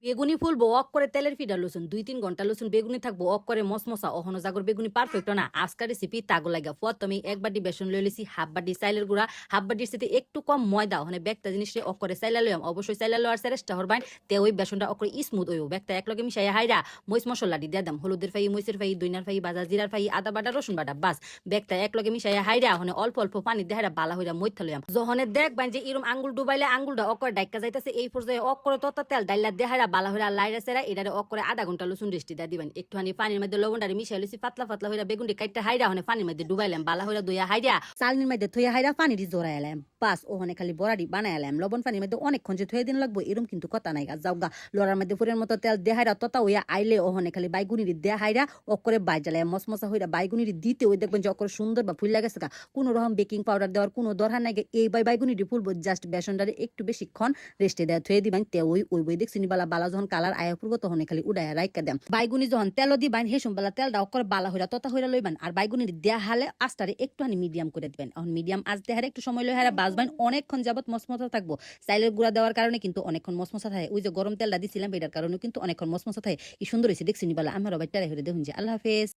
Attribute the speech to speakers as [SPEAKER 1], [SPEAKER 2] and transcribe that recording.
[SPEAKER 1] বেগুনি ফুলবো অক করে তেলের ফিডা লসুন ২-৩ ঘন্টা লসুন বেগুনি থাকবো অক করে মসমসা অহনো জাগর বেগুনি পারফেক্ট না আজকার রেসিপি তাগো লাগা প্রথমে ১ বাটি বেসন লই লিছি হাফ বাটি চাইলের গুঁড়া হাফ বাটির সাথে একটু কম ময়দা ওখানে বেকটা জিনিসটা অক করে চাইলা লইম অবশ্যই চাইলা লওয়ার চেষ্টা করবেন তে ওই বেসনটা অক করে স্মুথ হইব বেকটা একলগে মিশাইয়া হাইরা মরিচ মশলা দিয়ে দাম হলুদের ফাই মরিচের ফাই দইনার ফাই বাজা জিরার ফাই আদা বাটা রসুন বাটা বাস বেকটা একলগে মিশাইয়া হাইরা ওখানে অল্প অল্প পানি দিয়ে হাইরা বালা হইরা মইথা লইম যখন দেখবেন যে এরম আঙ্গুল ডুবাইলে আঙ্গুলটা অক করে ডাইকা যাইতেছে এই পর্যায়ে অক করে তত তেল ডাইলা দিয়ে হাইরা বালা হইরা লাইরা সেরা এটারে অক করে আধা ঘন্টা লসুন রেস্টি দিয়ে দিবেন একটুখানি পানির মধ্যে লবণটারে মিশাই লইছি পাতলা পাতলা হইরা বেগুনটি কাটতে হাইরা ওখানে পানির মধ্যে ডুবাইলাম বালা হইরা দইয়া হাইরা চালনির মধ্যে থইয়া হাইরা পানি দিয়ে জোড়াইলাম বাস ওখানে খালি বড়াটি বানাইলাম লবণ পানির মধ্যে অনেকক্ষণ যে থইয়া দিন লাগবো এরম কিন্তু কথা নাই যাও গা লড়ার মধ্যে ফুরের মতো তেল দিয়ে হাইরা ততা হইয়া আইলে ওখানে খালি বাইগুনি দিয়ে হাইরা অক করে বাইজালাই মসমসা হইরা বাইগুনি দিতে ওই দেখবেন যে অকর সুন্দর বা ফুল লাগেছে গা কোনো রকম বেকিং পাউডার দেওয়ার কোনো দরকার নাই এই বাইগুনি ফুলবো জাস্ট বেসনটারে একটু বেশিক্ষণ রেস্টে দেওয়া থুয়ে দিবেন তে ওই বই দেখছি বালা বালা যখন কালার আয়া পড়বো তখন খালি উড়াইয়া রাইকা দেন বাইগুনি যখন তেল দিবেন হেসুম বেলা তেলটা অক করে বালা হইরা ততা হইরা লইবেন আর বাইগুনি দেয়া হালে আস্তারে একটুখানি মিডিয়াম করে দিবেন এখন মিডিয়াম আঁচ দেহারে একটু সময় লই হারা বাজবেন অনেকক্ষণ যাবত মসমসা থাকবো চাইলের গুঁড়া দেওয়ার কারণে কিন্তু অনেকক্ষণ মসমসা থাকে ওই যে গরম তেলটা দিছিলাম এটার কারণে কিন্তু অনেকক্ষণ মসমসা থাকে কি সুন্দর হয়েছে দেখছি বালা আমার বাইটারে হইরে দেখুন যে আল্লাহ হাফেজ।